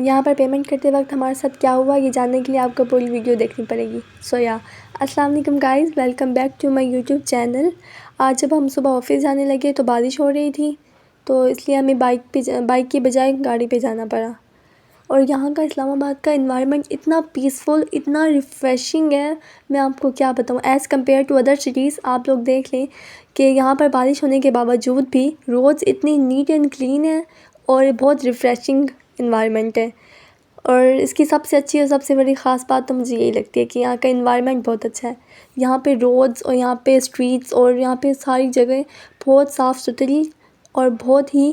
यहाँ पर पेमेंट करते वक्त हमारे साथ क्या हुआ ये जानने के लिए आपको पूरी वीडियो देखनी पड़ेगी। अस्सलाम वालेकुम guys, welcome back to my YouTube channel. आज जब हम सुबह ऑफिस जाने लगे तो बारिश हो रही थी, तो इसलिए हमें बाइक की बजाय गाड़ी पे जाना पड़ा। और यहाँ का इस्लामाबाद का इन्वायरमेंट इतना पीसफुल, इतना रिफ़्रेशिंग है, मैं आपको क्या बताऊँ। As compared to other cities आप लोग देख लें कि यहाँ पर बारिश होने के बावजूद भी रोड्स इतनी नीट एंड क्लीन है और बहुत रिफ़्रेशिंग इन्वायरमेंट है। और इसकी सबसे अच्छी और सबसे बड़ी ख़ास बात तो मुझे यही लगती है कि यहाँ का इन्वायरमेंट बहुत अच्छा है। यहाँ पे रोड्स और यहाँ पे स्ट्रीट्स और यहाँ पे सारी जगह बहुत साफ़ सुथरी और बहुत ही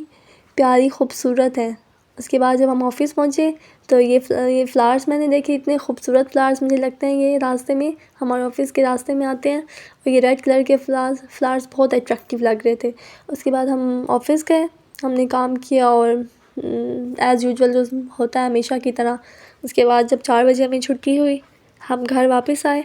प्यारी खूबसूरत है। उसके बाद जब हम ऑफ़िस पहुँचे तो ये फ़्लावर्स मैंने देखे, इतने खूबसूरत फ़्लावर्स मुझे लगते हैं ये रास्ते में, हमारे ऑफ़िस के रास्ते में आते हैं। और ये रेड कलर के फ़्लावर्स बहुत अट्रैक्टिव लग रहे थे। उसके बाद हम ऑफ़िस गए, हमने काम किया और एज़ यूजुअल जो होता है हमेशा की तरह। उसके बाद जब 4 बजे हमें छुट्टी हुई, हम घर वापस आए,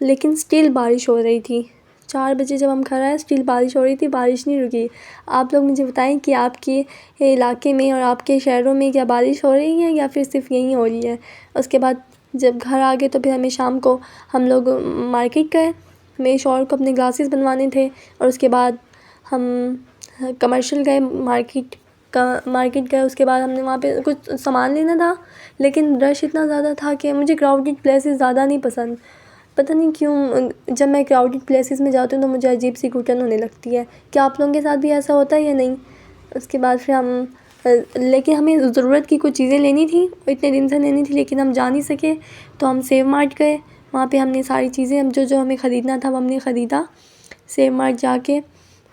लेकिन स्टिल बारिश हो रही थी। 4 बजे जब हम घर आए स्टिल बारिश हो रही थी, बारिश नहीं रुकी। आप लोग मुझे बताएं कि आपके इलाके में और आपके शहरों में क्या बारिश हो रही है या फिर सिर्फ यहीं हो रही है। उसके बाद जब घर आ गए तो फिर हमें शाम को हम लोग मार्केट गए, मेरे शौहर को अपने ग्लासेस बनवाने थे। और उसके बाद हम कमर्शियल गए, मार्केट गए। उसके बाद हमने वहाँ पे कुछ सामान लेना था, लेकिन रश इतना ज़्यादा था कि मुझे क्राउडेड प्लेसेस ज़्यादा नहीं पसंद। पता नहीं क्यों, जब मैं क्राउडेड प्लेसेस में जाती हूँ तो मुझे अजीब सी घुटन होने लगती है। क्या आप लोगों के साथ भी ऐसा होता है या नहीं? उसके बाद फिर हम लेकिन हमें ज़रूरत की कुछ चीज़ें लेनी थी, इतने दिन से लेनी थी, लेकिन हम जा नहीं सके। तो हम सेव मार्ट गए, वहाँ पे हमने सारी चीज़ें हम जो हमें ख़रीदना था वो हमने ख़रीदा सेव मार्ट जाके।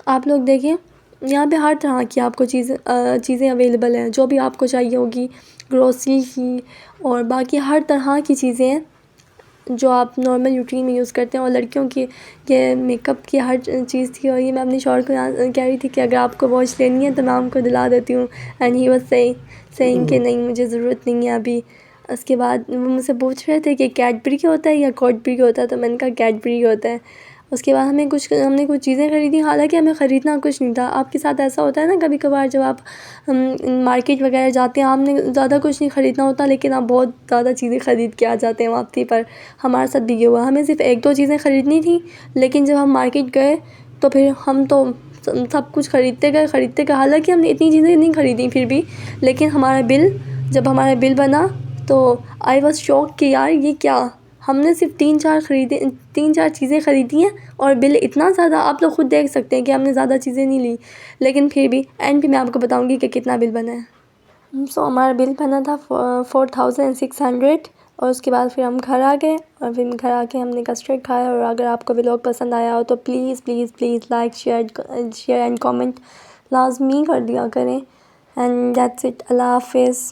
आप लोग देखें यहाँ पे हर तरह की आपको चीज़ें अवेलेबल हैं, जो भी आपको चाहिए होगी, ग्रोसरी की और बाकी हर तरह की चीज़ें हैं जो आप नॉर्मल रूटीन में यूज़ करते हैं। और लड़कियों की ये मेकअप की हर चीज़ थी। और ये मैं अपने शौहर को कह रही थी कि अगर आपको वॉच लेनी है तो मैं आपको दिला देती हूँ। एंड ही वाज सेइंग कि नहीं मुझे ज़रूरत नहीं है अभी। उसके बाद वो मुझसे पूछ रहे थे कि कैडबरी का होता है या कॉडबरी का होता है, तो मैंने कहा कैडबरी का होता है। उसके बाद हमने कुछ चीज़ें ख़रीदी, हालांकि हमें ख़रीदना कुछ नहीं था। आपके साथ ऐसा होता है ना कभी कभार, जब आप मार्केट वगैरह जाते हैं, आपने ज़्यादा कुछ नहीं ख़रीदना होता लेकिन आप बहुत ज़्यादा चीज़ें ख़रीद के आ जाते हैं वापसी पर। हमारे साथ भी ये हुआ, हमें सिर्फ 1-2 चीज़ें ख़रीदनी थी, लेकिन जब हम मार्केट गए तो फिर हम तो सब कुछ ख़रीदते गए। हालांकि हमने इतनी चीज़ें नहीं ख़रीदी फिर भी, लेकिन जब हमारा बिल बना तो आई वॉज शॉक कि यार ये क्या, हमने सिर्फ 3-4 चीज़ें ख़रीदी हैं और बिल इतना ज़्यादा। आप लोग ख़ुद देख सकते हैं कि हमने ज़्यादा चीज़ें नहीं ली, लेकिन फिर भी एंड पे मैं आपको बताऊंगी कि कितना बिल बना है। हमारा बिल बना था 4600। और उसके बाद फिर हम घर आ गए और फिर घर आके हमने कस्टर्ड खाया। और अगर आपको व्लॉग पसंद आया हो तो please please please like share and comment लाजमी कर दिया करें। एंड दैट्स इट, अल्लाह हाफिज़।